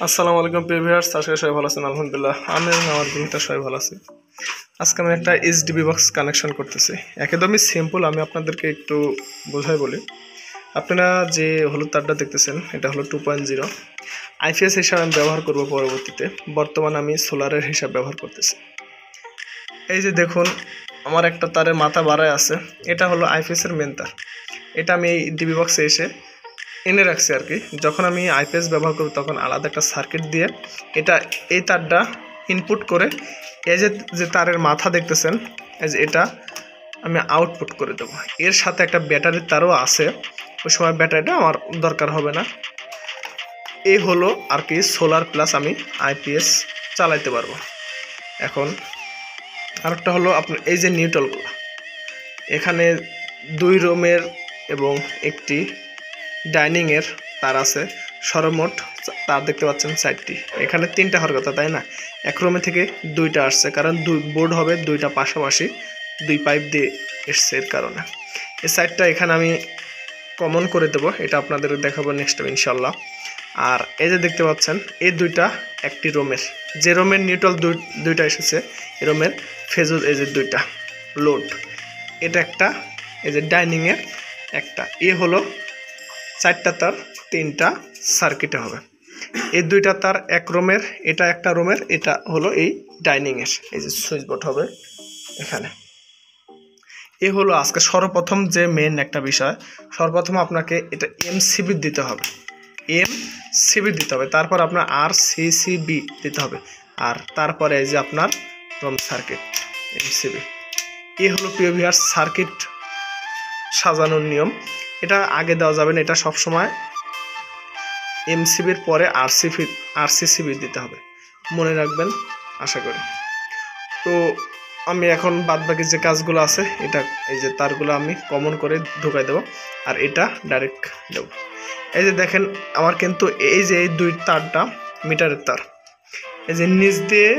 আসসালামু আলাইকুম ভিউয়ার্স, আশা করি সবাই ভালো আছেন। আলহামদুলিল্লাহ আমি এবং আমার বন্ধুটা সবাই ভালো আছি। আজকে আমি একটা এইচডিবি বক্স কানেকশন করতেছি, একদমই সিম্পল। আমি আপনাদেরকে একটু বোঝাই বলি। আপনারা যে হলুদ তারটা দেখতেছেন এটা হলো 2.0 আইপিএস হিসাবে আমি ব্যবহার করব পরবর্তীতে। বর্তমানে আমি সোলারের হিসাব ব্যবহার করতেছি। এই যে দেখুন, আমার একটা তারের মাথা বাড়ায় আছে, এটা হলো আইপিএস এর মেন তার। এটা আমি এই ডিবি বক্সে এসে এনে রাখছি আর কি। যখন আমি আইপিএস ব্যবহার করব তখন আলাদা একটা সার্কিট দিয়ে এই তারটা ইনপুট করে এই যে তারের মাথা দেখতেছেন, এই যে এটা আমি আউটপুট করে দেবো। এর সাথে একটা ব্যাটারির তারও আছে, ওই সময় ব্যাটারিটা আমার দরকার হবে না। এই হলো আর কি সোলার প্লাস আমি আইপিএস চালাইতে পারবো। এখন আরেকটা হলো আপনার এই যে নিউট্রালগুলো, এখানে 2 রুমের এবং একটি ডাইনিংয়ের তার আছে। সর্বমোট তার দেখতে পাচ্ছেন 4টি। এখানে 3টা হওয়ার কথা, তাই না? এক রুমে থেকে 2টা আসছে, কারণ 2 বোর্ড হবে, 2টা পাশাপাশি 2 পাইপ দিয়ে এসছে। এর কারণে এই সাইডটা এখানে আমি কমন করে দেবো, এটা আপনাদের দেখাবো নেক্সট টাইম ইনশাল্লাহ। আর এই যে দেখতে পাচ্ছেন এই 2টা একটি রুমের, যে রুমের নিউট্রাল 2টা এসেছে, এই রুমের ফেজুর এই যে 2টা লোড, এটা একটা, এই যে ডাইনিংয়ের একটা। এ হলো 4টা তার 3টা সার্কিটে হবে। এই 2টা তার এক রুমের, এটা একটা রুমের, এটা হলো এই ডাইনিংয়ের। এই যে সুইচ বোর্ড হবে এখানে। এ হলো আজকে সর্বপ্রথম যে মেন একটা বিষয়। সর্বপ্রথম আপনাকে এটা এমসিবি দিতে হবে, তারপর আপনার আরসিসিবি দিতে হবে, আর তারপরে এই যে আপনার রুম সার্কিট এমসিবি। এ হলো পিওভিআর সার্কিট সাজানোর নিয়ম। এটা আগে দেওয়া যাবে না, এটা সবসময় এমসিবির পরে আরসিসিবি দিতে হবে, মনে রাখবেন আশা করি। তো আমি এখন বাদবাকি যে কাজগুলো আছে, এটা এই যে তারগুলো আমি কমন করে ঢুকাই দেবো, আর এটা ডাইরেক্ট দেবো। এই যে দেখেন আমার কিন্তু এই যে এই 2 তারটা মিটারের তার, এই যে নিচ দিয়ে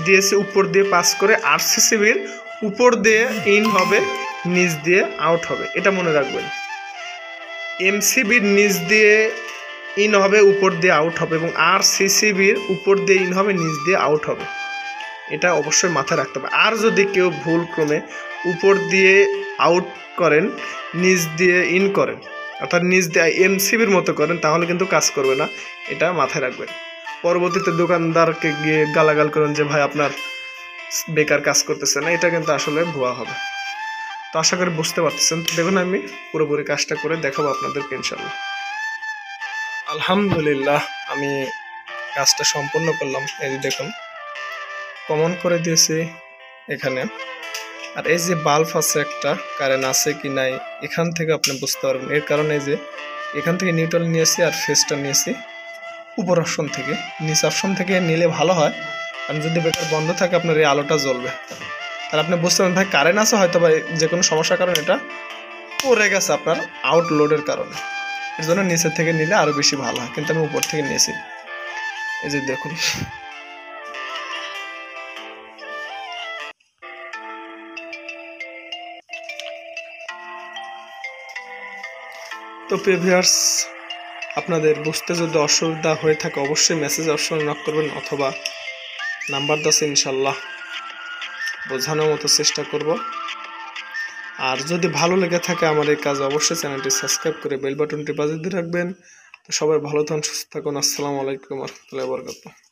দিয়েছে, উপর দিয়ে পাস করে আরসিসিবির উপর দিয়ে ইন হবে, নিচ দিয়ে আউট হবে, এটা মনে রাখবেন। এমসিবির নিচ দিয়ে ইন হবে, উপর দিয়ে আউট হবে, এবং আরসিসিবির উপর দিয়ে ইন হবে, নিচ দিয়ে আউট হবে, এটা অবশ্যই মাথায় রাখতে হবে। আর যদি কেউ ভুল ক্রমে উপর দিয়ে আউট করেন, নিচ দিয়ে ইন করেন, অর্থাৎ নিচ দিয়ে এমসিবির মতো করেন, তাহলে কিন্তু কাজ করবে না, এটা মাথায় রাখবেন। পরবর্তীতে দোকানদারকে গিয়ে গালাগাল করেন যে ভাই আপনার বেকার কাজ করতেছে না, এটা কিন্তু আসলে ভুয়া হবে। তো আশা করি বুঝতে পারতেছেন। তো দেখুন আমি পুরোপুরি কাজটা করে দেখাবো আপনাদেরকে ইনশাল্লাহ। আলহামদুলিল্লাহ আমি কাজটা সম্পূর্ণ করলাম। এই যে দেখুন কমন করে দিয়েছি এখানে। আর এই যে বাল্ব আছে একটা, কারেন্ট আছে কি নাই এখান থেকে আপনি বুঝতে পারবেন। এর কারণে যে এখান থেকে নিউট্রাল নিয়েছি আর ফেজটা নিয়েছি উপর অপশন থেকে। নিচ অপশন থেকে নিলে ভালো হয়, কারণ যদি বেকার বন্ধ থাকে আপনার এই আলোটা জ্বলবে, তাহলে আপনি বুঝতে পারবেন ভাই কারেন্ট আছে, হয়তো বা যে কোনো সমস্যার কারণে এটা পড়ে গেছে আপনার আউট লোডের কারণে। এর জন্য নিচের থেকে নিলে আরও বেশি ভালো হয়, কিন্তু আমি উপর থেকে নিয়েছি। এই যে দেখুন তো ভিউয়ার্স, আপনাদের বুঝতে যদি অসুবিধা হয়ে থাকে অবশ্যই মেসেজ অপশনে নক করবেন, অথবা নাম্বার দাসে ইনশাল্লাহ বোঝানোর মতো চেষ্টা করব। আর যদি ভালো লেগে থাকে আমার এই কাজ, অবশ্যই চ্যানেলটি সাবস্ক্রাইব করে বেল বাটনটি বাজিয়ে দিয়ে রাখবেন। তো সবাই ভালো থাকুন, সুস্থ থাকুন। আসসালামু আলাইকুম ওয়া রাহমাতুল্লাহি ওয়া বারাকাতুহু।